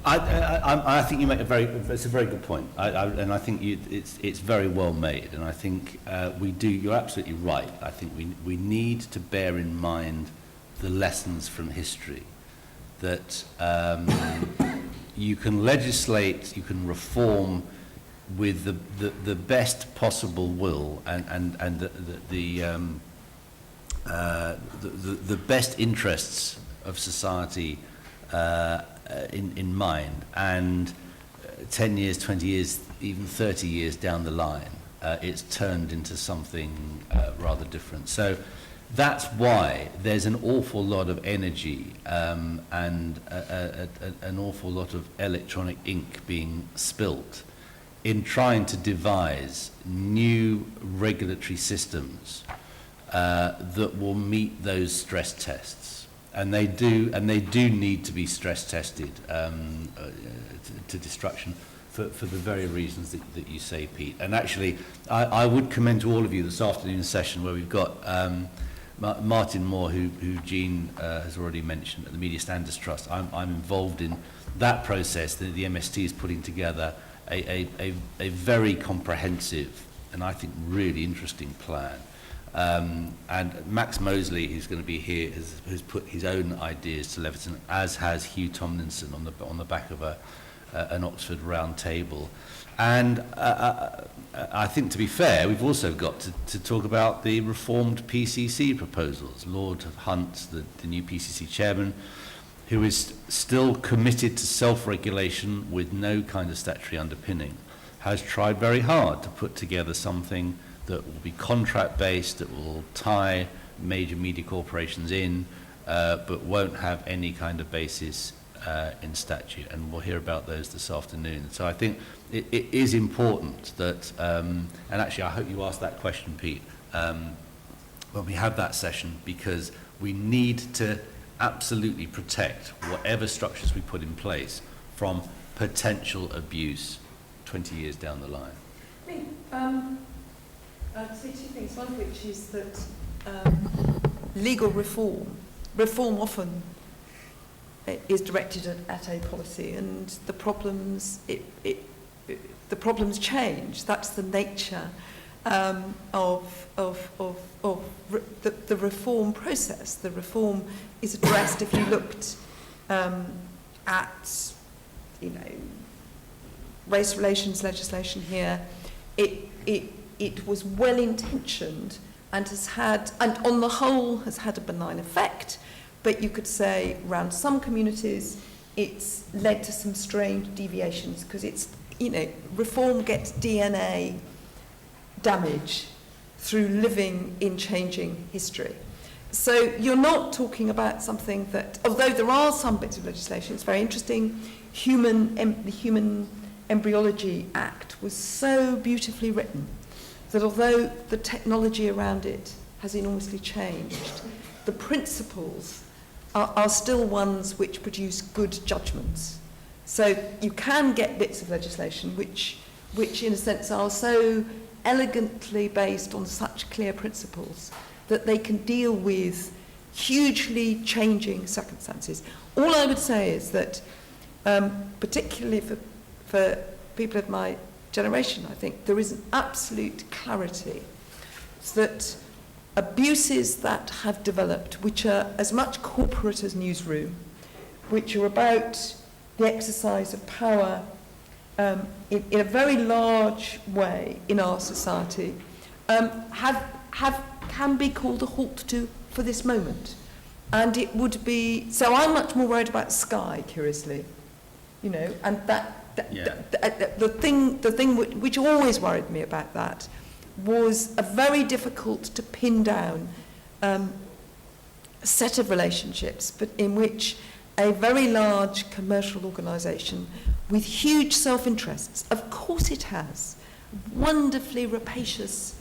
I think you make it's a very good point, and I think it's very well made, and I think you're absolutely right. I think we need to bear in mind the lessons from history, that you can legislate, you can reform with the best possible will and the best interests of society in mind, and 10 years, 20 years, even 30 years down the line, it's turned into something rather different. So that's why there's an awful lot of energy and an awful lot of electronic ink being spilt in trying to devise new regulatory systems that will meet those stress tests. And they do need to be stress tested to destruction for the very reasons that you say, Pete. And actually, I would commend to all of you this afternoon's session where we've got Martin Moore, who Jean has already mentioned, at the Media Standards Trust. I'm involved in that process. The MST is putting together a very comprehensive and I think really interesting plan. And Max Mosley, who's going to be here, has put his own ideas to Leveson, as has Hugh Tomlinson on the back of an Oxford round table. And I think, to be fair, we've also got to talk about the reformed PCC proposals. Lord Hunt, the new PCC chairman, who is still committed to self-regulation with no kind of statutory underpinning, has tried very hard to put together something that will be contract-based, that will tie major media corporations in, but won't have any kind of basis in statute. And we'll hear about those this afternoon. So I think it is important that, and actually I hope you asked that question, Pete, when we have that session, because we need to absolutely protect whatever structures we put in place from potential abuse 20 years down the line. I'd say two things. One of which is that legal reform often is directed at a policy, and the problems change. That's the nature of the reform process. The reform is addressed. If you looked at, race relations legislation here, it was well-intentioned and on the whole has had a benign effect, but you could say around some communities it's led to some strange deviations, because it's, reform gets DNA damage through living in changing history. So you're not talking about something that, although there are some bits of legislation, it's very interesting. The Human Embryology Act was so beautifully written that although the technology around it has enormously changed, the principles are still ones which produce good judgments. So you can get bits of legislation which in a sense are so elegantly based on such clear principles that they can deal with hugely changing circumstances. All I would say is that, particularly for people of my generation, I think there is an absolute clarity that abuses that have developed, which are as much corporate as newsroom, which are about the exercise of power in a very large way in our society, can be called a halt to for this moment. And it would be, so I'm much more worried about Sky, curiously, and the thing which always worried me about that was a very difficult to pin down set of relationships, but in which a very large commercial organisation with huge self-interests, of course it has, wonderfully rapacious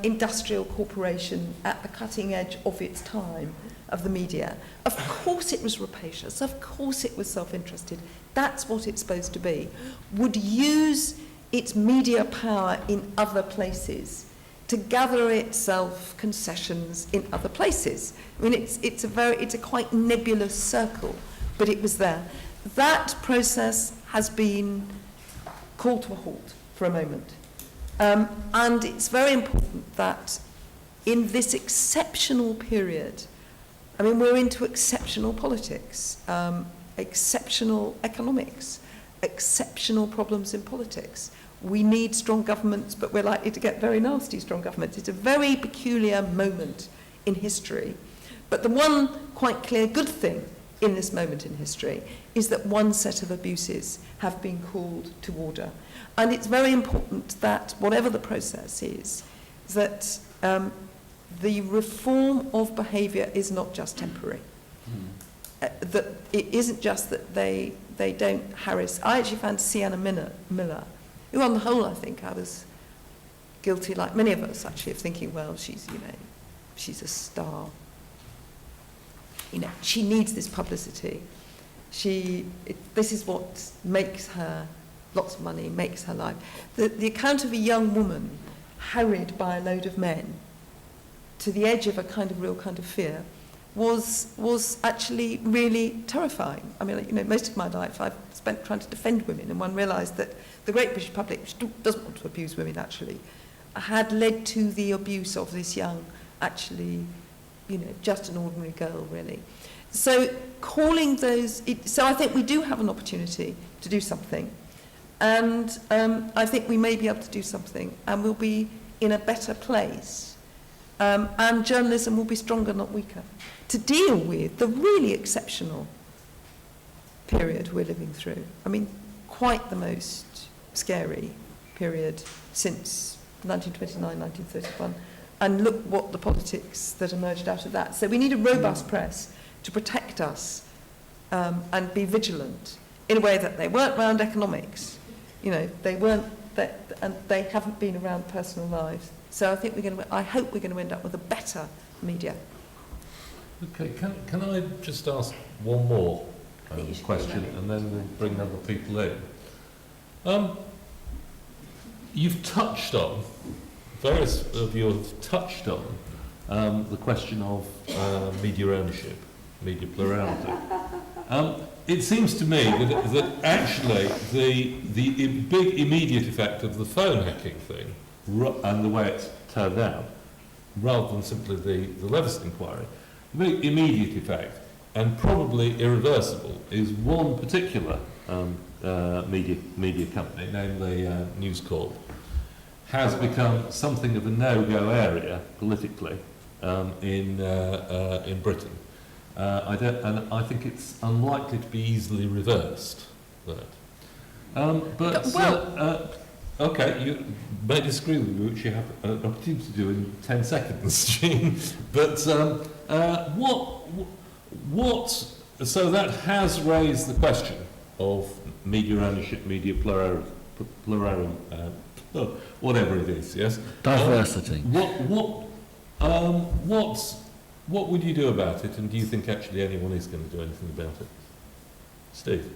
industrial corporation at the cutting edge of its time, of the media. Of course it was rapacious, of course it was self-interested, that's what it's supposed to be, would use its media power in other places to gather itself concessions in other places. I mean, it's a quite nebulous circle, but it was there. that process has been called to a halt for a moment. And it's very important that in this exceptional period, I mean, we're into exceptional politics, exceptional economics, exceptional problems in politics. We need strong governments, but we're likely to get very nasty strong governments. It's a very peculiar moment in history. But the one quite clear good thing in this moment in history is that one set of abuses have been called to order. And it's very important that, whatever the process is, that the reform of behaviour is not just temporary. That it isn't just that they don't harass. I actually found Sienna Miller, who on the whole I think I was guilty, like many of us actually, of thinking, well, she's a star. She needs this publicity. This is what makes her lots of money, makes her life. The account of a young woman harried by a load of men to the edge of a real kind of fear was actually really terrifying. I mean, most of my life I've spent trying to defend women, and one realised that the great British public, which doesn't want to abuse women actually, had led to the abuse of this young, actually, just an ordinary girl, really. So calling those... So I think we do have an opportunity to do something. And I think we may be able to do something, and we'll be in a better place. And journalism will be stronger, not weaker, to deal with the really exceptional period we're living through. I mean, quite the most scary period since 1929, 1931. And look what the politics that emerged out of that. So we need a robust press to protect us and be vigilant in a way that they weren't around economics. They weren't, and they haven't been around personal lives. So I hope we're going to end up with a better media. Okay, can I just ask one more question, and then we'll bring other people in? You've touched on, various of you have touched on the question of media ownership, media plurality. It seems to me that actually the big immediate effect of the phone hacking thing and the way it's turned out, rather than simply the Leveson inquiry, the big immediate effect, and probably irreversible, is one particular media company, namely News Corp, has become something of a no-go area politically in Britain. And I think it's unlikely to be easily reversed. Okay, you may disagree with me, which you have an opportunity to do in 10 seconds, Jean. But so that has raised the question of media ownership, media plurality, whatever it is, yes? Diversity. What would you do about it, and do you think actually anyone is going to do anything about it? Steve?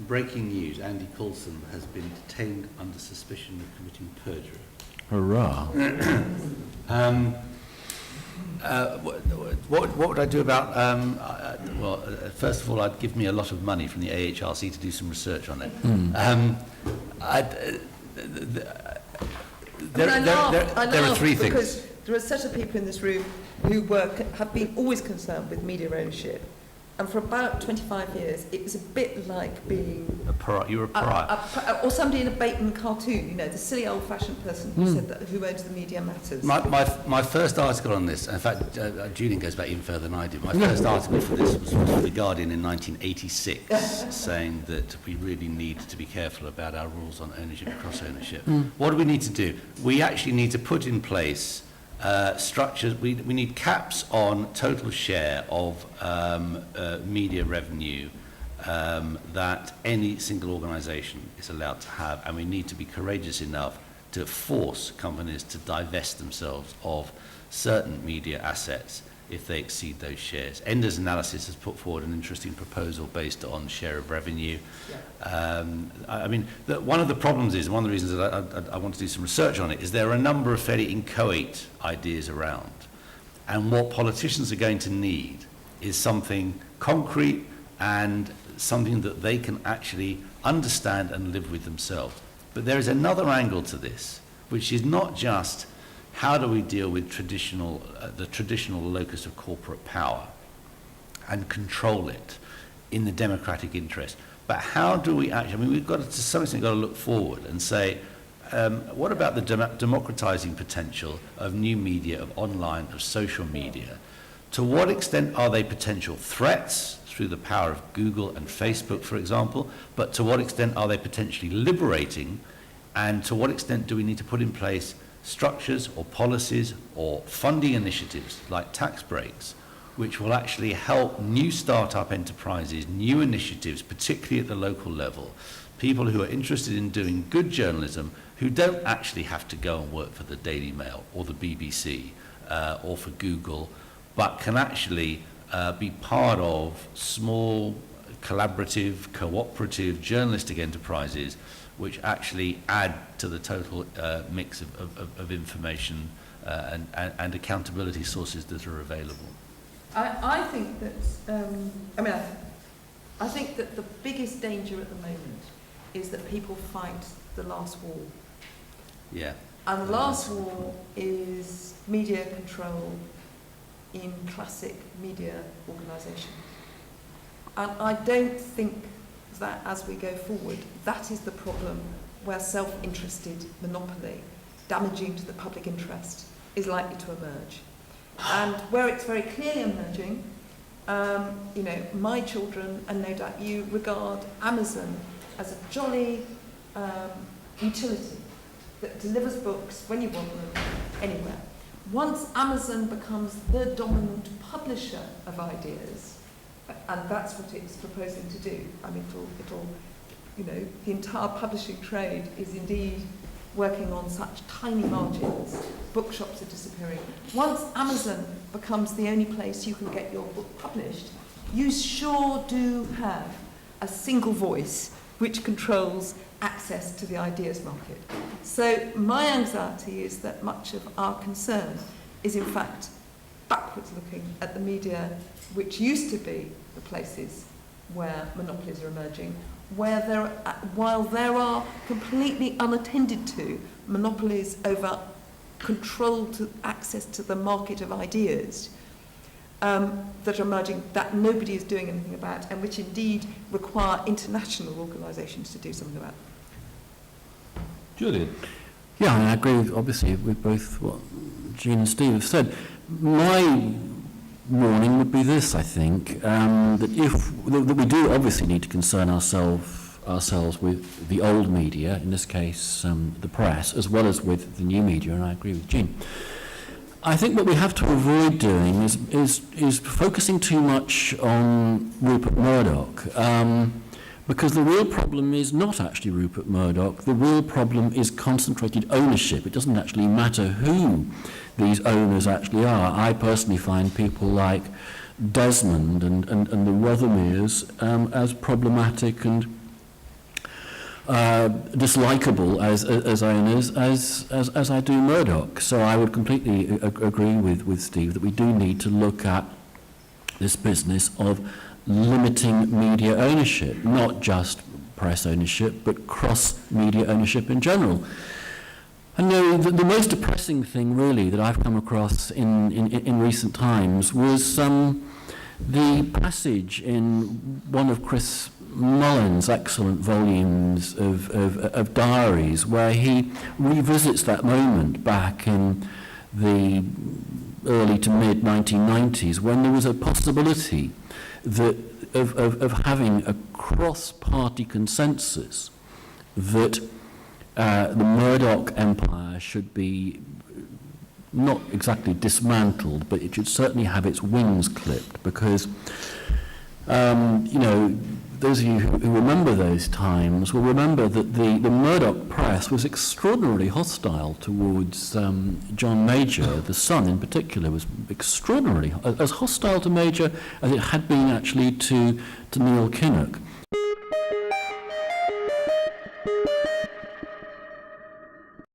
Breaking news, Andy Coulson has been detained under suspicion of committing perjury. Hurrah. What would I do about... first of all, I'd give me a lot of money from the AHRC to do some research on it. There are three things. Because there are a set of people in this room who have been always concerned with media ownership. And for about 25 years, it was a bit like being... You were a pariah. Or somebody in a Bateman cartoon, the silly old-fashioned person who said that who owns the media matters. My first article on this, in fact, Julian goes back even further than I do. My first article for this was for The Guardian in 1986, saying that we really need to be careful about our rules on ownership and cross-ownership. What do we need to do? We actually need to put in place structures. We need caps on total share of media revenue that any single organisation is allowed to have, and we need to be courageous enough to force companies to divest themselves of certain media assets if they exceed those shares. Ender's Analysis has put forward an interesting proposal based on share of revenue. One of the problems is, and one of the reasons that I want to do some research on it, is there are a number of fairly inchoate ideas around. And what politicians are going to need is something concrete and something that they can actually understand and live with themselves. But there is another angle to this, which is not just how do we deal with the traditional locus of corporate power and control it in the democratic interest, but how do we actually, I mean, we've got to some extent got to look forward and say, what about the democratizing potential of new media, of online, of social media? To what extent are they potential threats through the power of Google and Facebook, for example, but to what extent are they potentially liberating, and to what extent do we need to put in place structures or policies or funding initiatives like tax breaks, which will actually help new startup enterprises, new initiatives, particularly at the local level, people who are interested in doing good journalism, who don't actually have to go and work for the Daily Mail or the BBC or for Google, but can actually be part of small, collaborative, cooperative journalistic enterprises which actually add to the total mix of information and accountability sources that are available. I think that, I think that the biggest danger at the moment is that people fight the last war. Yeah. And the last war is media control in classic media organisation. And I don't think that as we go forward, that is the problem where self-interested monopoly, damaging to the public interest, is likely to emerge. And where it's very clearly emerging, my children, and no doubt you, regard Amazon as a jolly utility that delivers books when you want them, anywhere. Once Amazon becomes the dominant publisher of ideas, and that's what it's proposing to do, I mean, it'll the entire publishing trade is indeed working on such tiny margins, bookshops are disappearing. Once Amazon becomes the only place you can get your book published, you sure do have a single voice which controls access to the ideas market. So my anxiety is that much of our concern is in fact backwards looking at the media which used to be the places where monopolies are emerging, where while there are completely unattended to monopolies over control to access to the market of ideas that are emerging that nobody is doing anything about, and which indeed require international organisations to do something about. Julian? Yeah, I agree obviously with both what Jean and Steve have said. My warning would be this, I think, that we do obviously need to concern ourselves with the old media, in this case the press, as well as with the new media, and I agree with Jean. I think what we have to avoid doing is focusing too much on Rupert Murdoch, because the real problem is not actually Rupert Murdoch. The real problem is concentrated ownership. It doesn't actually matter who these owners actually are. I personally find people like Desmond and the Rothermeres as problematic and dislikable as owners as I do Murdoch. So I would completely agree with Steve that we do need to look at this business of limiting media ownership, not just press ownership, but cross-media ownership in general. And the most depressing thing, really, that I've come across in recent times was the passage in one of Chris Mullin's excellent volumes of diaries, where he revisits that moment back in the early to mid 1990s, when there was a possibility of having a cross-party consensus that the Murdoch empire should be not exactly dismantled, but it should certainly have its wings clipped, because those of you who remember those times will remember that the Murdoch press was extraordinarily hostile towards John Major. The Sun in particular was extraordinarily as hostile to Major as it had been actually to Neil Kinnock.